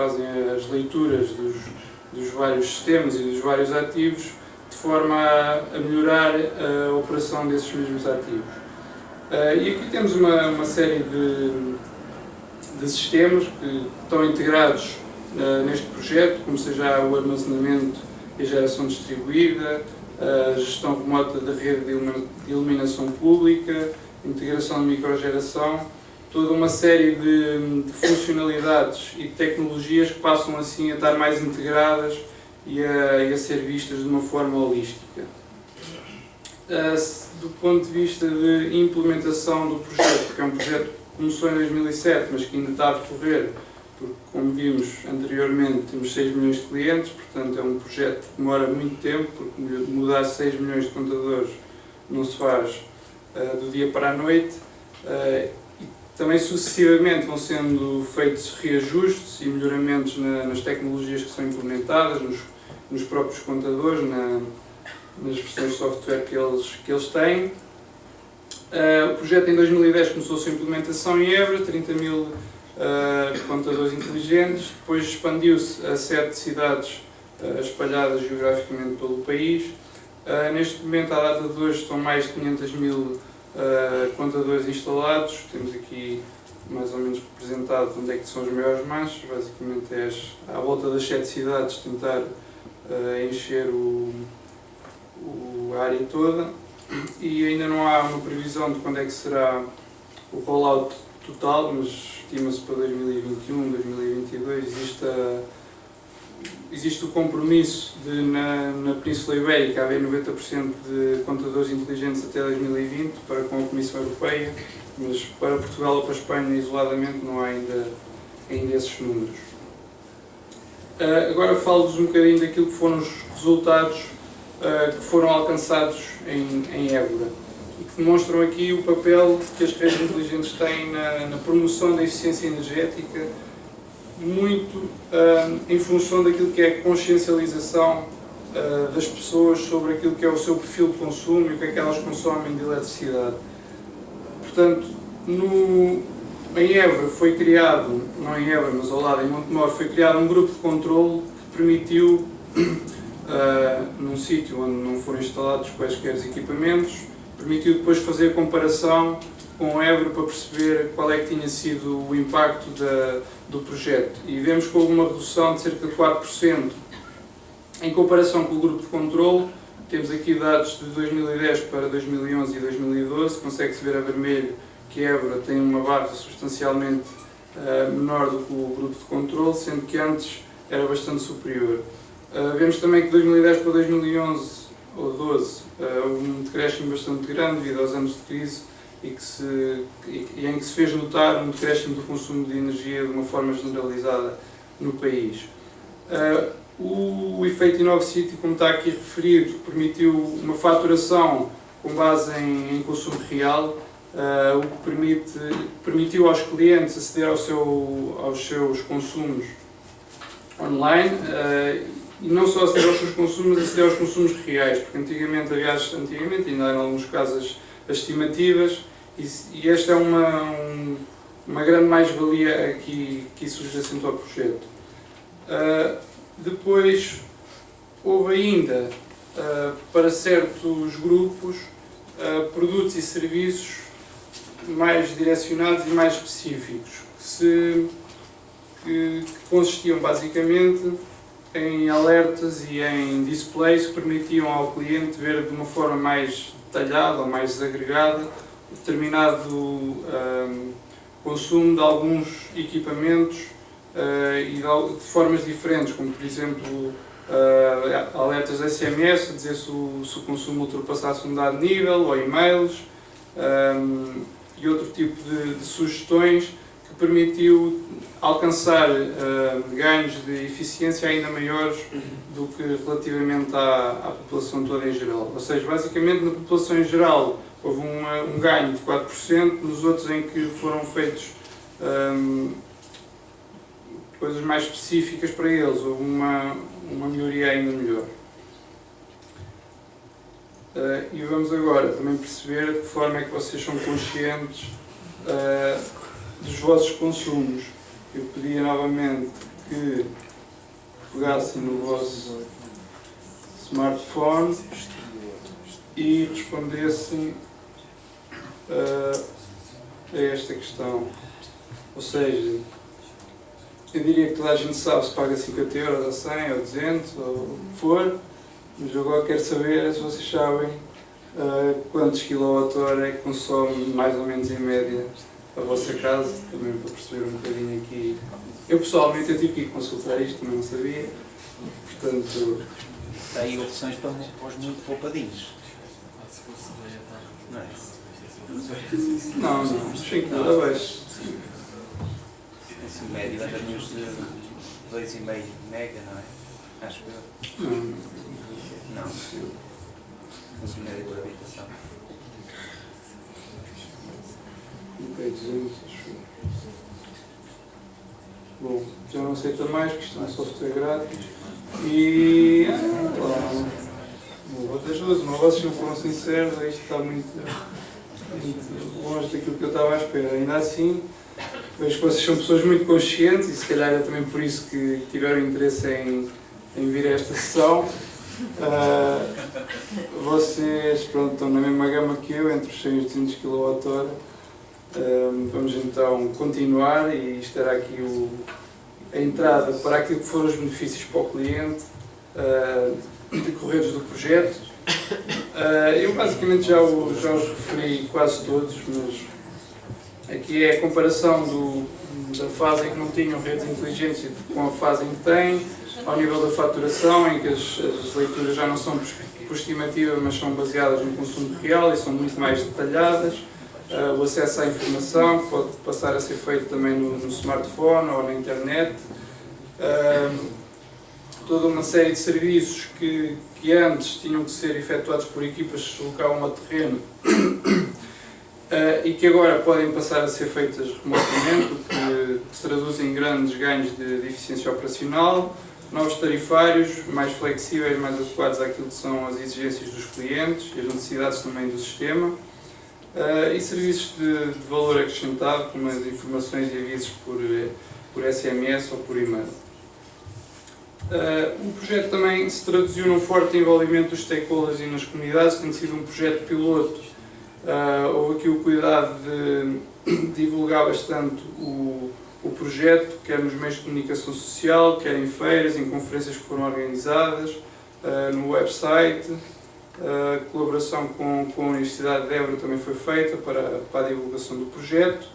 fazem as leituras dos vários sistemas e dos vários ativos, de forma a melhorar a operação desses mesmos ativos. E aqui temos uma série de sistemas que estão integrados neste projeto, como seja o armazenamento e a geração distribuída, a gestão remota da rede de iluminação pública, integração de microgeração, toda uma série de funcionalidades e de tecnologias que passam assim a estar mais integradas e a ser vistas de uma forma holística. Do ponto de vista de implementação do projeto, que é um projeto que começou em 2007, mas que ainda está a decorrer, porque, como vimos anteriormente, temos 6 milhões de clientes, portanto é um projeto que demora muito tempo, porque mudar 6 milhões de contadores não se faz do dia para a noite. E também sucessivamente vão sendo feitos reajustes e melhoramentos nas tecnologias que são implementadas, nos próprios contadores, nas versões de software que eles têm. O projeto em 2010 começou a sua implementação em Évora, 30 mil contadores inteligentes, depois expandiu-se a 7 cidades espalhadas geograficamente pelo país. Neste momento, à data de hoje, estão mais de 500 mil contadores instalados. Temos aqui mais ou menos representado onde é que são os maiores manchas, basicamente é à volta das 7 cidades tentar encher a área toda, e ainda não há uma previsão de quando é que será o rollout total, mas estima-se para 2021, 2022. Existe o compromisso de, na Península Ibérica, haver 90% de contadores inteligentes até 2020 para com a Comissão Europeia, mas para Portugal ou para a Espanha, isoladamente, não há ainda esses números. Agora falo-vos um bocadinho daquilo que foram os resultados que foram alcançados em Évora e que demonstram aqui o papel que as redes inteligentes têm na promoção da eficiência energética, muito em função daquilo que é a consciencialização das pessoas sobre aquilo que é o seu perfil de consumo e o que é que elas consomem de eletricidade. Portanto, em Évora foi criado, não em Évora, mas ao lado, em Montemor, foi criado um grupo de controle que permitiu, num sítio onde não foram instalados quaisquer equipamentos, permitiu depois fazer a comparação com Évora para perceber qual é que tinha sido o impacto do projeto. E vemos que houve uma redução de cerca de 4% em comparação com o grupo de controle. Temos aqui dados de 2010 para 2011 e 2012, consegue-se ver a vermelho que Évora tem uma barra substancialmente menor do que o grupo de controle, sendo que antes era bastante superior. Vemos também que de 2010 para 2011 ou 2012 houve um decréscimo bastante grande devido aos anos de crise e em que se fez notar um decréscimo do consumo de energia de uma forma generalizada no país. O efeito InnovCity, como está aqui referido, permitiu uma faturação com base em consumo real, o que permitiu aos clientes aceder aos seus consumos online, e não só aceder aos seus consumos, mas aceder aos consumos reais, porque antigamente, ainda eram em alguns casos as estimativas, e esta é uma grande mais-valia aqui que subjacente ao projeto. Depois, houve ainda, para certos grupos, produtos e serviços mais direcionados e mais específicos, que consistiam basicamente em alertas e em displays que permitiam ao cliente ver de uma forma mais detalhada ou mais desagregada o determinado consumo de alguns equipamentos e de formas diferentes, como por exemplo alertas SMS a dizer se o consumo ultrapassasse um dado nível, ou e-mails e outro tipo de sugestões, que permitiu alcançar ganhos de eficiência ainda maiores do que relativamente à população toda em geral. Ou seja, basicamente na população em geral houve um ganho de 4%, nos outros em que foram feitos coisas mais específicas para eles, houve uma melhoria ainda melhor. E vamos agora também perceber de que forma é que vocês são conscientes dos vossos consumos. Eu pedia novamente que pegassem no vosso smartphone e respondessem a esta questão. Ou seja, eu diria que toda a gente sabe se paga 50 euros, ou 100, ou 200, ou o que for, mas eu agora quero saber se vocês sabem quantos kWh é que consome mais ou menos em média a vossa casa, também para perceber um bocadinho aqui. Eu pessoalmente eu tive que ir consultar isto, também não sabia, portanto... Há aí opções para os muito poupadinhos. Não é? Não, 5 mil abaixo. Esse médio anda nos 2,5 mega, não é? Acho que eu. Não. Esse médio por habitação. Ok, 200, acho. Bom, já não aceita mais, porque isto é um software grátis. E... vou das duas, mas vocês não foram sinceros, isto está muito longe daquilo que eu estava à espera. Ainda assim, vejo que vocês são pessoas muito conscientes e se calhar é também por isso que tiveram interesse em vir a esta sessão. Vocês pronto, estão na mesma gama que eu, entre os 100 e os 200 kWh. Vamos então continuar e isto era aqui a entrada para aquilo que foram os benefícios para o cliente decorridos do projeto. Eu basicamente já os referi quase todos, mas aqui é a comparação da fase em que não tinham redes inteligentes com a fase em que têm, ao nível da faturação, em que as leituras já não são por estimativa, mas são baseadas no consumo real e são muito mais detalhadas. O acesso à informação, que pode passar a ser feito também no smartphone ou na internet. Toda uma série de serviços que antes tinham que ser efetuados por equipas que se deslocavam ao terreno e que agora podem passar a ser feitas remotamente, o que se traduz em grandes ganhos de eficiência operacional, novos tarifários mais flexíveis, mais adequados àquilo que são as exigências dos clientes e as necessidades também do sistema. E serviços de valor acrescentado, como as informações e avisos por SMS ou por e-mail. O projeto também se traduziu num forte envolvimento dos stakeholders e nas comunidades, tem sido um projeto piloto. Houve aqui o cuidado de divulgar bastante o projeto, quer nos meios de comunicação social, quer em feiras, em conferências que foram organizadas, no website. A colaboração com a Universidade de Évora também foi feita para a divulgação do projeto.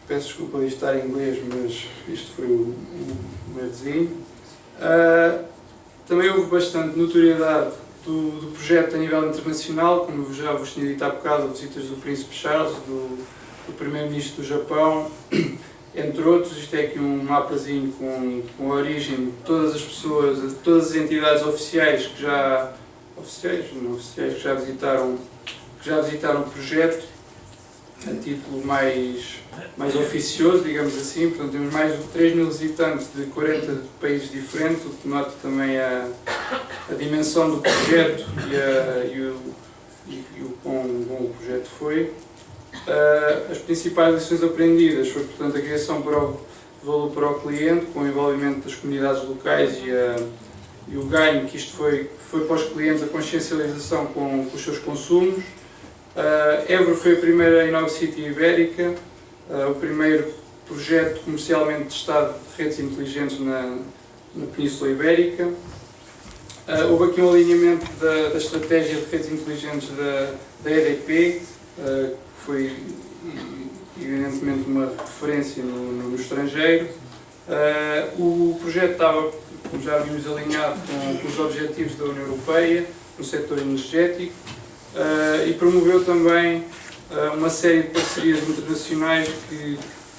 Peço desculpa de estar em inglês, mas isto foi um errozinho. Também houve bastante notoriedade do projeto a nível internacional, como já vos tinha dito há bocado, visitas do Príncipe Charles, do Primeiro-Ministro do Japão, entre outros. Isto é aqui um mapazinho com a origem de todas as pessoas, de todas as entidades oficiais que já visitaram o projeto, a título mais oficioso, digamos assim. Portanto, temos mais de 3 mil visitantes de 40 países diferentes, o que nota também a dimensão do projeto e o quão bom o projeto foi. As principais lições aprendidas foi, portanto, a criação de valor para o cliente, com o envolvimento das comunidades locais e o ganho que isto foi para os clientes, a consciencialização com os seus consumos. Évora foi a primeira InnovaCity ibérica, o primeiro projeto comercialmente testado de redes inteligentes na Península Ibérica. Houve aqui um alinhamento da estratégia de redes inteligentes da EDP, que foi evidentemente uma referência no estrangeiro. O projeto estava, como já vimos, alinhado com os objetivos da União Europeia no setor energético e promoveu também uma série de parcerias internacionais que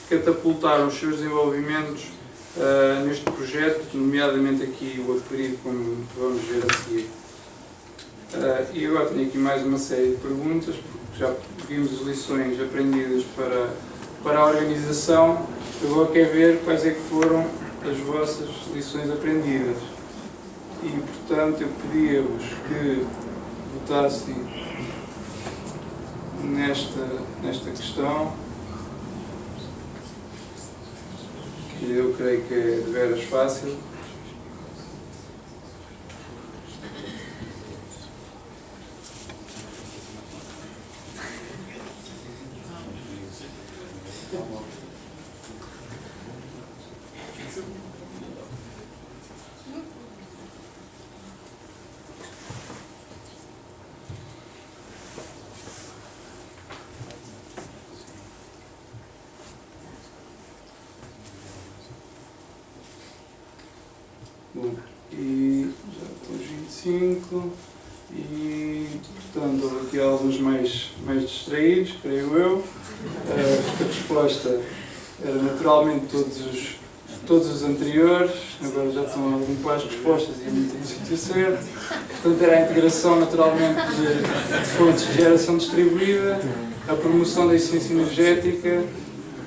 catapultaram os seus desenvolvimentos neste projeto, nomeadamente aqui o Aperido, como vamos ver a seguir. E agora tenho aqui mais uma série de perguntas, porque já vimos as lições aprendidas para a organização. Agora quero ver quais é que foram as vossas lições aprendidas. E, portanto, eu pedia-vos que votassem nesta questão, que e eu creio que é de veras fácil. Bom, e já estou aos 25 e, portanto, houve aqui alguns mais distraídos, creio eu. A resposta era naturalmente todos os anteriores, agora já estão a limpar as respostas e a meter no sítio certo. Portanto, era a integração naturalmente de fontes de geração distribuída, a promoção da eficiência energética,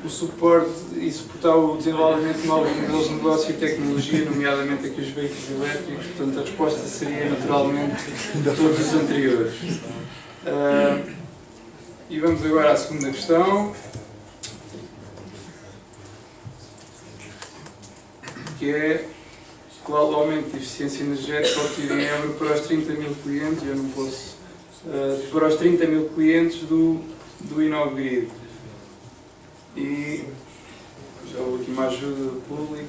o suporte e suportar o desenvolvimento de novos modelos de negócio e tecnologia, nomeadamente aqui os veículos elétricos. Portanto, a resposta seria naturalmente todos os anteriores. E vamos agora à segunda questão, que é qual o aumento de eficiência energética obtido em Évora para os 30 mil clientes, eu não posso, para os 30 mil clientes do InnovGrid. E já a última ajuda do público.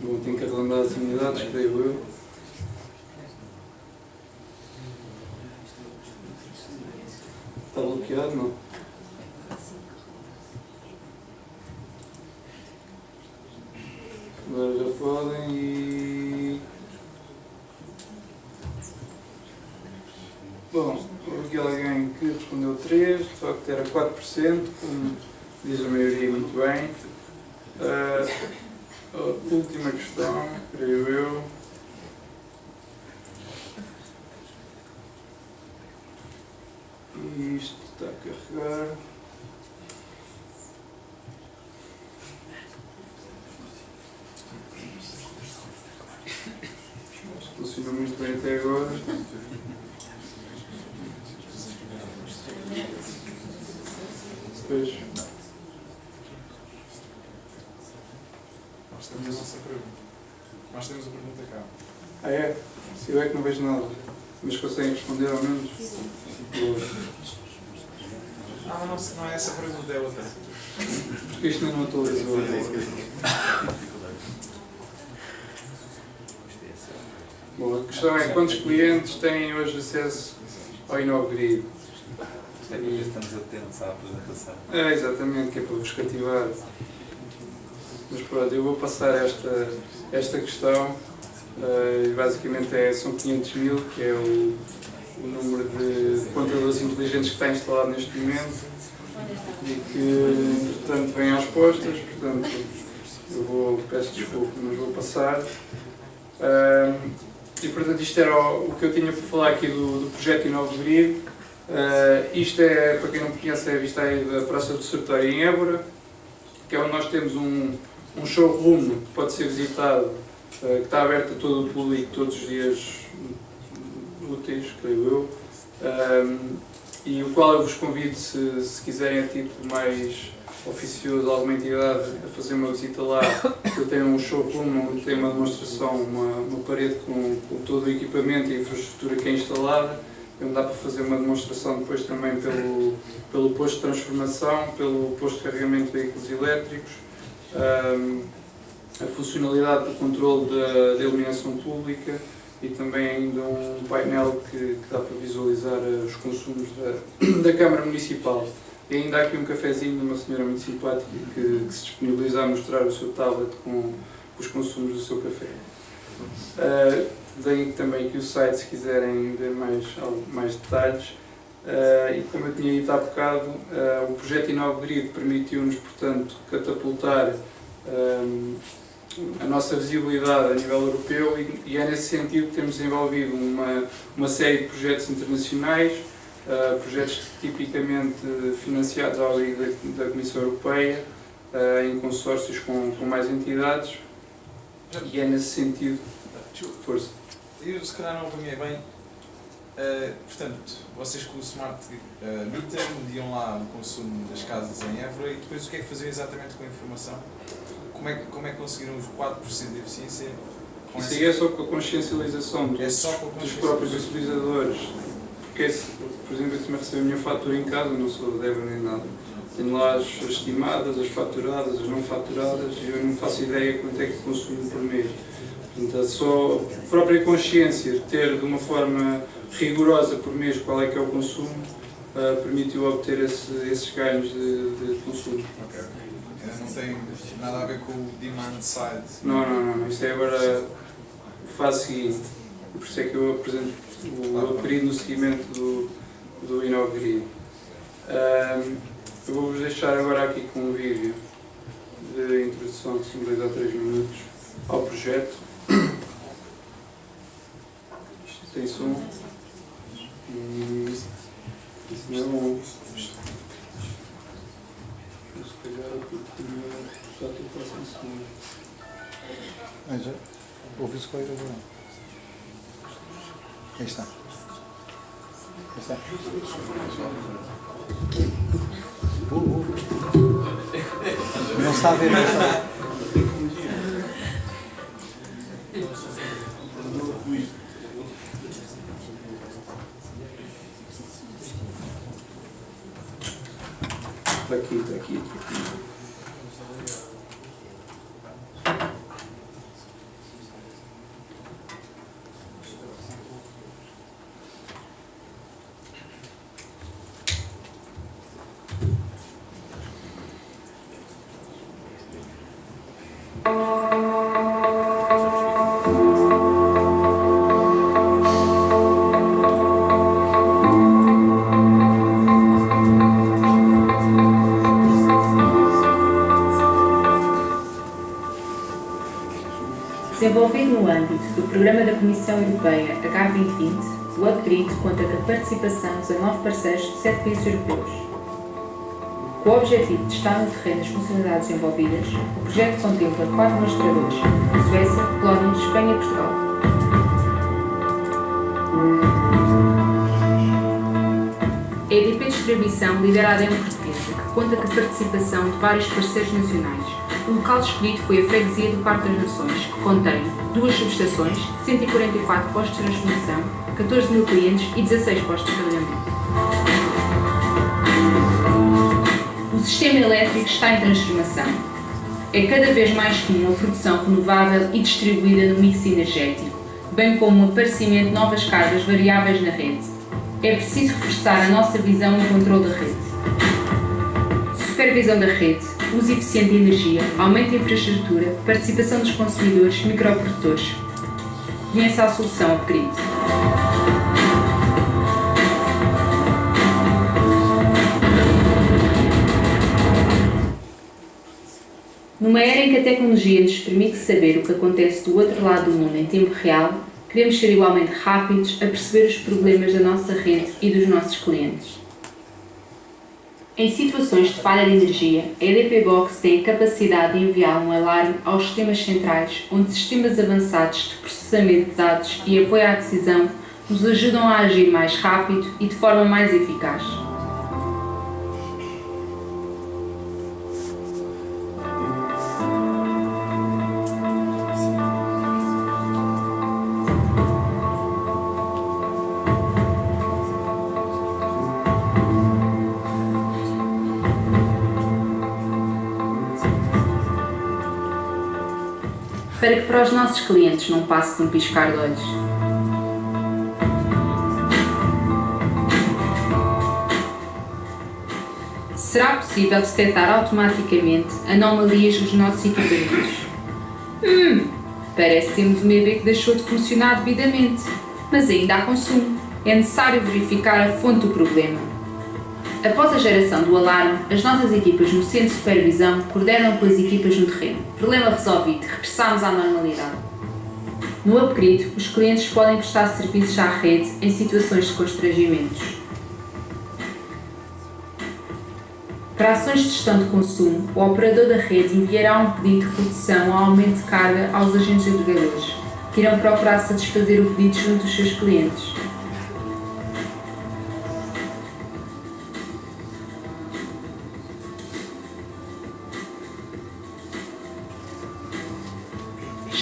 Bom, tenho que arredondar as unidades, creio eu. Está bloqueado, não? Agora já podem e... Bom, houve aqui alguém que respondeu 3, de facto era 4%, como diz a maioria muito bem. A última questão, creio eu. E isto está a carregar. Isto funcionou muito bem até agora. Pois. Nós temos a nossa pergunta. Nós temos a pergunta cá. Ah é? Eu é que não vejo nada. Mas conseguem responder ao menos? Boa. Não é essa a pergunta, é outra. Porque isto ainda não atualizou. Bom, a questão é quantos clientes têm hoje acesso ao InnovGrid? Estamos atentos à apresentação. É, exatamente, que é para vos cativar. Mas pronto, eu vou passar esta questão. Basicamente são 500 mil, que é o número de contadores inteligentes que está instalado neste momento e que, portanto, vem às postas. Portanto, peço desculpa, mas vou passar. E, portanto, isto era o que eu tinha para falar aqui do projeto InnovGrid. Isto é, para quem não conhece, é a vista aí da Praça do Sertório em Évora, que é onde nós temos um showroom que pode ser visitado, que está aberto a todo o público todos os dias úteis, creio eu, e o qual eu vos convido, se quiserem a título mais oficioso, alguma entidade, a fazer uma visita lá. Eu tenho um showroom onde tem uma demonstração, uma parede com todo o equipamento e a infraestrutura que é instalada, onde dá para fazer uma demonstração depois também pelo posto de transformação, pelo posto de carregamento de veículos elétricos, a funcionalidade do controle da iluminação pública e também ainda um painel que dá para visualizar os consumos da Câmara Municipal. E ainda há aqui um cafezinho de uma senhora muito simpática que se disponibiliza a mostrar o seu tablet com os consumos do seu café. Deem também aqui o site se quiserem ver mais detalhes. E como eu tinha dito há bocado, o projeto InnovGrid permitiu-nos, portanto, catapultar a nossa visibilidade a nível europeu e é nesse sentido que temos desenvolvido uma série de projetos internacionais, projetos tipicamente financiados ao abrigo da Comissão Europeia, em consórcios com mais entidades, e é nesse sentido. Força. Eu se calhar não apanhei bem. Portanto, vocês com o Smart Meter mediam lá o consumo das casas em Évora e depois o que é que faziam exatamente com a informação? Como é que conseguiram os 4% de eficiência? Isso aí é só com a consciencialização dos próprios utilizadores. Porque, por exemplo, eu também recebo a minha fatura em casa, não sou de Évora nem nada. Tenho lá as estimadas, as faturadas, as não faturadas, e eu não faço ideia quanto é que consumo por mês. Portanto, só a própria consciência, ter de uma forma rigorosa por mês qual é que é o consumo, permitiu obter esses ganhos de consumo. Ok. Não tem nada a ver com o demand side? Não. Isso é agora a fase seguinte. Por isso é que eu apresento o período no seguimento do InnoGrid. Eu vou-vos deixar agora aqui com um vídeo de introdução de 2 ou 3 minutos ao projeto. Isto tem som. Isso não é bom. Se calhar já estou passando segundo. Já ouvi-se com a agora. Aí está. Aí está. Não está a ver, não está. Está aqui. Desenvolvido no âmbito do Programa da Comissão Europeia H2020, o Upgrid conta com a participação de 19 parceiros de 7 países europeus. Com o objetivo de estar no terreno das funcionalidades envolvidas, o projeto contempla 4 mostradores: Suécia, Polónia, Espanha e Portugal. A EDP Distribuição lidera a demo portuguesa, que conta com a participação de vários parceiros nacionais. O local escolhido foi a freguesia do Parque das Nações, que contém 2 subestações, 144 postos de transformação, 14 mil clientes e 16 postos de carregamento. O sistema elétrico está em transformação. É cada vez mais comum a produção renovável e distribuída no mix energético, bem como o aparecimento de novas cargas variáveis na rede. É preciso reforçar a nossa visão e controle da rede. Supervisão da rede, uso eficiente de energia, aumento de infraestrutura, participação dos consumidores, microprodutores. Conheça a solução Upgrid. Numa era em que a tecnologia nos permite saber o que acontece do outro lado do mundo em tempo real, queremos ser igualmente rápidos a perceber os problemas da nossa rede e dos nossos clientes. Em situações de falha de energia, a EDP Box tem a capacidade de enviar um alarme aos sistemas centrais, onde sistemas avançados de processamento de dados e apoio à decisão nos ajudam a agir mais rápido e de forma mais eficaz. Para que para os nossos clientes não passe de um piscar de olhos. Será possível detectar automaticamente anomalias nos nossos equipamentos? Parece que temos uma EB que deixou de funcionar devidamente, mas ainda há consumo. É necessário verificar a fonte do problema. Após a geração do alarme, as nossas equipas no centro de supervisão coordenam com as equipas no terreno. Problema resolvido, regressamos à normalidade. No Upgrid, os clientes podem prestar serviços à rede em situações de constrangimentos. Para ações de gestão de consumo, o operador da rede enviará um pedido de redução ou aumento de carga aos agentes agregadores, que irão procurar satisfazer o pedido junto dos seus clientes.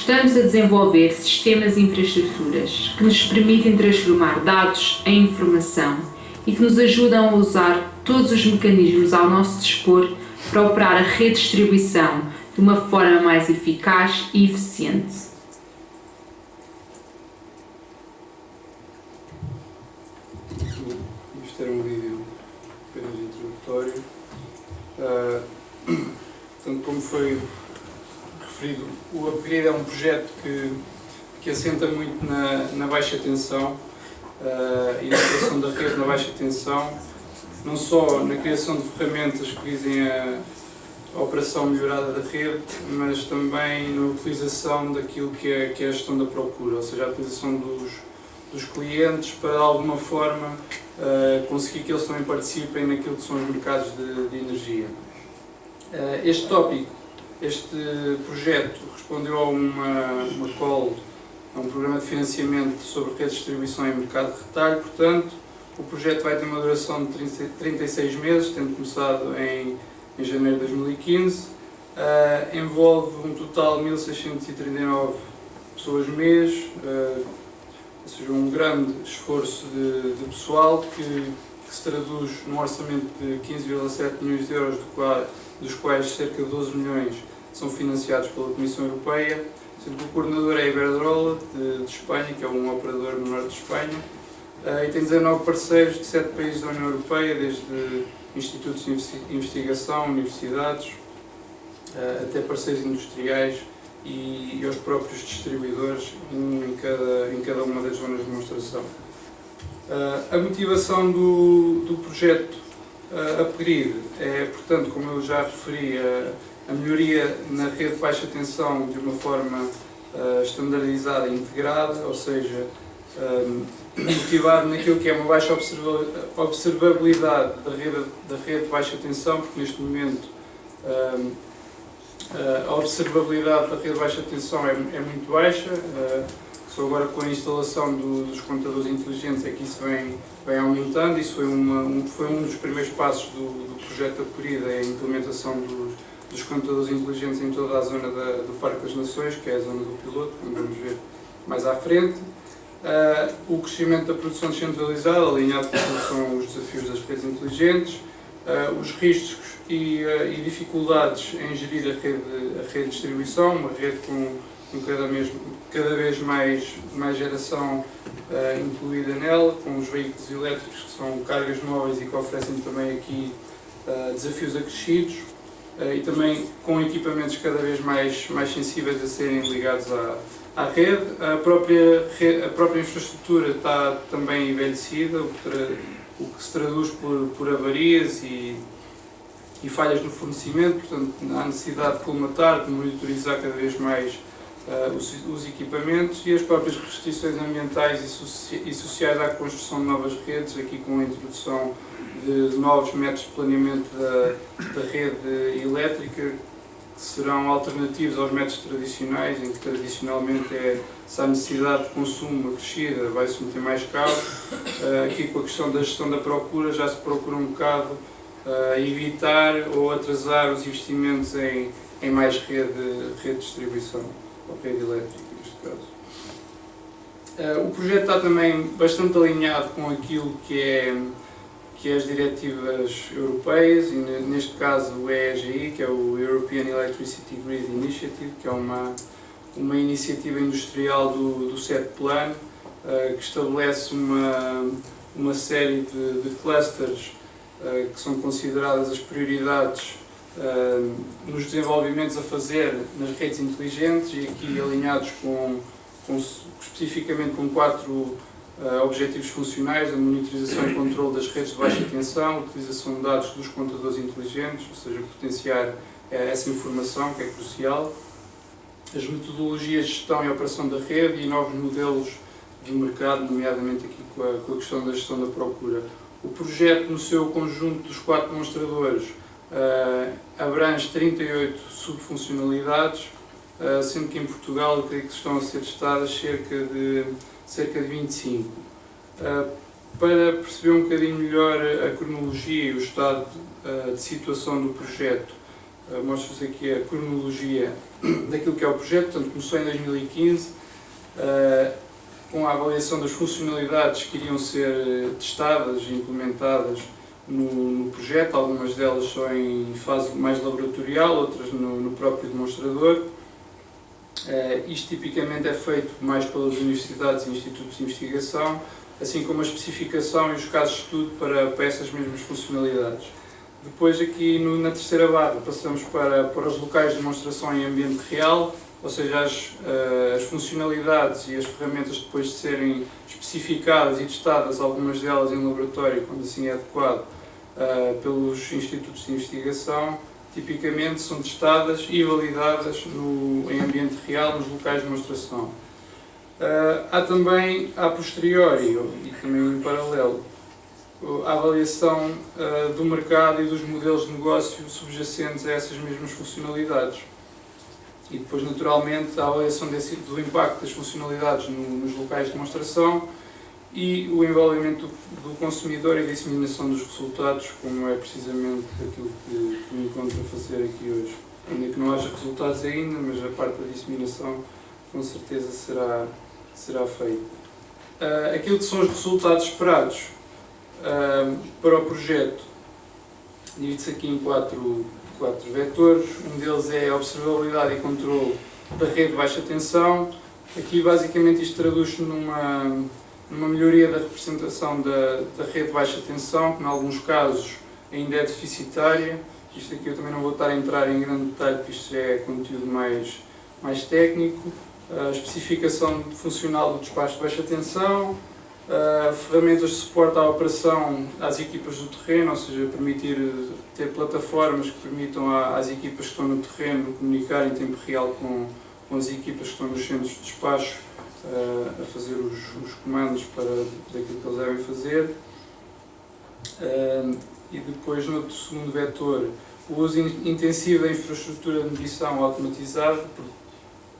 Estamos a desenvolver sistemas e infraestruturas que nos permitem transformar dados em informação e que nos ajudam a usar todos os mecanismos ao nosso dispor para operar a rede de distribuição de uma forma mais eficaz e eficiente. Isto era um vídeo apenas introdutório. Portanto, como foi referido, o Upgrade é um projeto que assenta muito na baixa tensão e na criação da rede na baixa tensão, não só na criação de ferramentas que visem a operação melhorada da rede, mas também na utilização daquilo que é a gestão da procura, ou seja, a utilização dos clientes para, de alguma forma, conseguir que eles também participem naquilo que são os mercados de energia. Este tópico, este projeto, respondeu a uma call, a um programa de financiamento sobre redes de distribuição e mercado de retalho. Portanto, o projeto vai ter uma duração de 36 meses, tendo começado em janeiro de 2015. Envolve um total de 1.639 pessoas mês, ou seja, um grande esforço de pessoal que se traduz num orçamento de 15,7 milhões de euros, dos quais cerca de 12 milhões são financiados pela Comissão Europeia, sendo que o coordenador é a Iberdrola, de Espanha, que é um operador no norte de Espanha, e tem 19 parceiros de 7 países da União Europeia, desde institutos de investigação, universidades, até parceiros industriais e aos próprios distribuidores em cada uma das zonas de demonstração. A motivação do projeto Upgrade é, portanto, como eu já referi, a melhoria na rede de baixa tensão de uma forma estandardizada e integrada, ou seja, motivado naquilo que é uma baixa observabilidade da rede de baixa tensão, porque neste momento a observabilidade da rede de baixa tensão é muito baixa. Só agora com a instalação dos contadores inteligentes é que isso vem aumentando. Isso foi um dos primeiros passos do projeto Upgrade, é a implementação dos contadores inteligentes em toda a zona do Parque das Nações, que é a zona do piloto, como vamos ver mais à frente. O crescimento da produção descentralizada, alinhado com o que são os desafios das redes inteligentes, os riscos e dificuldades em gerir a rede de distribuição, uma rede com cada vez mais geração incluída nela, com os veículos elétricos que são cargas móveis e que oferecem também aqui desafios acrescidos, e também com equipamentos cada vez mais sensíveis a serem ligados à rede. A própria infraestrutura está também envelhecida, o que se traduz por avarias e falhas no fornecimento. Portanto, há necessidade de colmatar, de monitorizar cada vez mais os equipamentos, e as próprias restrições ambientais e sociais à construção de novas redes, aqui com a introdução de novos métodos de planeamento da rede elétrica, que serão alternativos aos métodos tradicionais, em que tradicionalmente se a necessidade de consumo acrescida vai se meter mais caro. Aqui com a questão da gestão da procura já se procura um bocado evitar ou atrasar os investimentos em mais rede de distribuição, ou rede elétrica neste caso. O projeto está também bastante alinhado com aquilo que é as diretivas europeias, e neste caso o EGI, que é o European Electricity Grid Initiative, que é uma iniciativa industrial do SET Plan, que estabelece uma série de clusters que são consideradas as prioridades nos desenvolvimentos a fazer nas redes inteligentes, e aqui alinhados especificamente com 4 objetivos funcionais: a monitorização e controle das redes de baixa tensão, a utilização de dados dos contadores inteligentes, ou seja, potenciar essa informação, que é crucial, as metodologias de gestão e operação da rede e novos modelos de mercado, nomeadamente aqui com a questão da gestão da procura. O projeto, no seu conjunto dos 4 demonstradores, abrange 38 subfuncionalidades, sendo que em Portugal eu creio que estão a ser testadas cerca de 25. Para perceber um bocadinho melhor a cronologia e o estado de situação do projeto, mostra-vos aqui a cronologia daquilo que é o projeto. Portanto, começou em 2015, com a avaliação das funcionalidades que iriam ser testadas e implementadas no projeto, algumas delas só em fase mais laboratorial, outras no próprio demonstrador. Isto tipicamente é feito mais pelas universidades e institutos de investigação, assim como a especificação e os casos de estudo para essas mesmas funcionalidades. Depois aqui na terceira barra passamos para os locais de demonstração em ambiente real, ou seja, as funcionalidades e as ferramentas depois de serem especificadas e testadas, algumas delas em laboratório, quando assim é adequado, pelos institutos de investigação, tipicamente são testadas e validadas em ambiente real, nos locais de demonstração. Há também, a posteriori, e também em paralelo, a avaliação do mercado e dos modelos de negócio subjacentes a essas mesmas funcionalidades. E depois, naturalmente, a avaliação do impacto das funcionalidades nos locais de demonstração e o envolvimento do consumidor e a disseminação dos resultados, como é precisamente aquilo que me encontro a fazer aqui hoje. Ainda que não haja resultados ainda, mas a parte da disseminação com certeza será feita. Aquilo que são os resultados esperados para o projeto divide-se aqui em quatro vetores. Um deles é a observabilidade e controle da rede de baixa tensão. Aqui basicamente isto traduz-se numa melhoria da representação da rede de baixa tensão, que em alguns casos ainda é deficitária. Isto aqui eu também não vou estar a entrar em grande detalhe, porque isto já é conteúdo mais técnico. A especificação funcional do despacho de baixa tensão, ferramentas de suporte à operação às equipas do terreno, ou seja, permitir ter plataformas que permitam às equipas que estão no terreno comunicar em tempo real com as equipas que estão nos centros de despacho a fazer os comandos daquilo que eles devem fazer. E depois, no segundo vetor, o uso intensivo da infraestrutura de medição automatizada.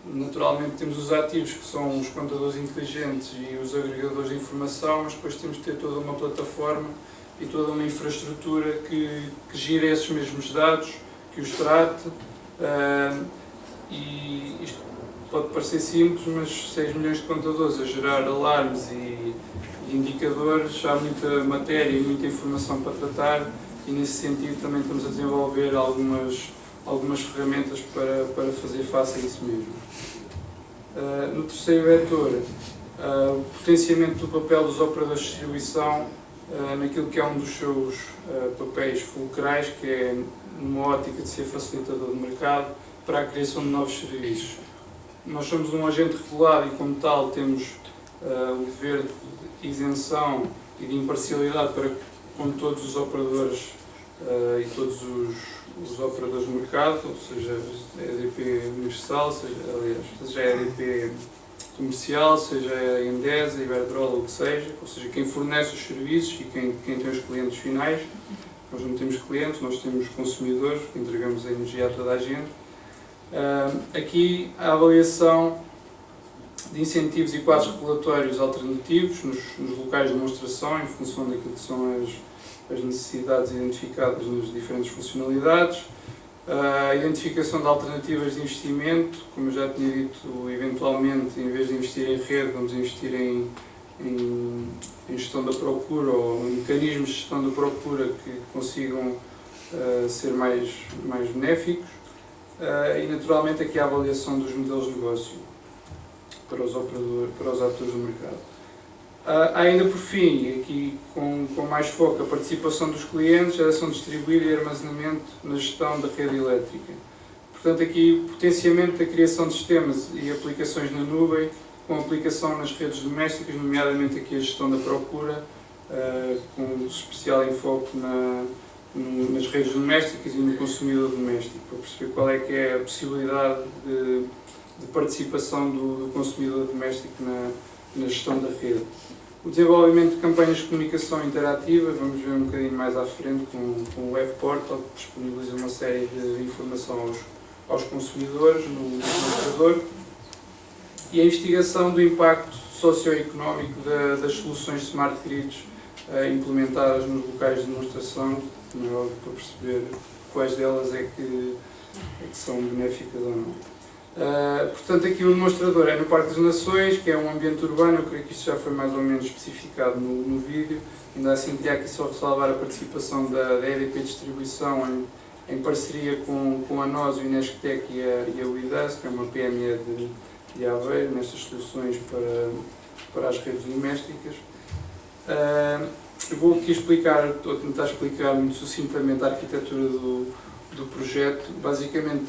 Naturalmente temos os ativos, que são os contadores inteligentes e os agregadores de informação, mas depois temos de ter toda uma plataforma e toda uma infraestrutura que gira esses mesmos dados, que os trate. E isto pode parecer simples, mas 6 milhões de contadores a gerar alarmes e indicadores, há muita matéria e muita informação para tratar, e nesse sentido também estamos a desenvolver algumas ferramentas para fazer face a isso mesmo. No terceiro vetor, o potenciamento do papel dos operadores de distribuição naquilo que é um dos seus papéis fulcrais, que é numa ótica de ser facilitador do mercado para a criação de novos serviços. Nós somos um agente regulado e, como tal, temos o dever de isenção e de imparcialidade para com todos os operadores e todos os operadores do mercado, ou seja, a EDP Universal, seja a EDP Comercial, seja a Endesa, a Iberdrola, o que seja, ou seja, quem fornece os serviços e quem tem os clientes finais. Nós não temos clientes, nós temos consumidores, que entregamos a energia a toda a gente. Aqui a avaliação de incentivos e quadros regulatórios alternativos nos locais de demonstração, em função daquilo que são as necessidades identificadas nas diferentes funcionalidades. A identificação de alternativas de investimento, como eu já tinha dito, eventualmente, em vez de investir em rede, vamos investir em gestão da procura ou em mecanismos de gestão da procura que consigam ser mais benéficos. E naturalmente aqui a avaliação dos modelos de negócio para os atores do mercado. Ainda por fim, aqui com mais foco, a participação dos clientes, geração distribuída e armazenamento na gestão da rede elétrica. Portanto, aqui potenciamento da criação de sistemas e aplicações na nuvem, com aplicação nas redes domésticas, nomeadamente aqui a gestão da procura, com especial enfoque nas redes domésticas e no consumidor doméstico, para perceber qual é que é a possibilidade de participação do consumidor doméstico na gestão da rede. O desenvolvimento de campanhas de comunicação interativa, vamos ver um bocadinho mais à frente com o Web Portal, que disponibiliza uma série de informação aos consumidores no computador. E a investigação do impacto socioeconómico das soluções Smart Grids implementadas nos locais de demonstração, como é óbvio, para perceber quais delas é que são benéficas ou não. Portanto, aqui o demonstrador é no Parque das Nações, que é um ambiente urbano. Eu creio que isto já foi mais ou menos especificado no vídeo. Ainda assim, queria aqui só ressalvar a participação da EDP Distribuição em parceria com a NOS, o Inesctec e a UIDAS, que é uma PME de Aveiro, nestas soluções para as redes domésticas. Eu vou aqui tentar explicar muito sucintamente a arquitetura do projeto. Basicamente,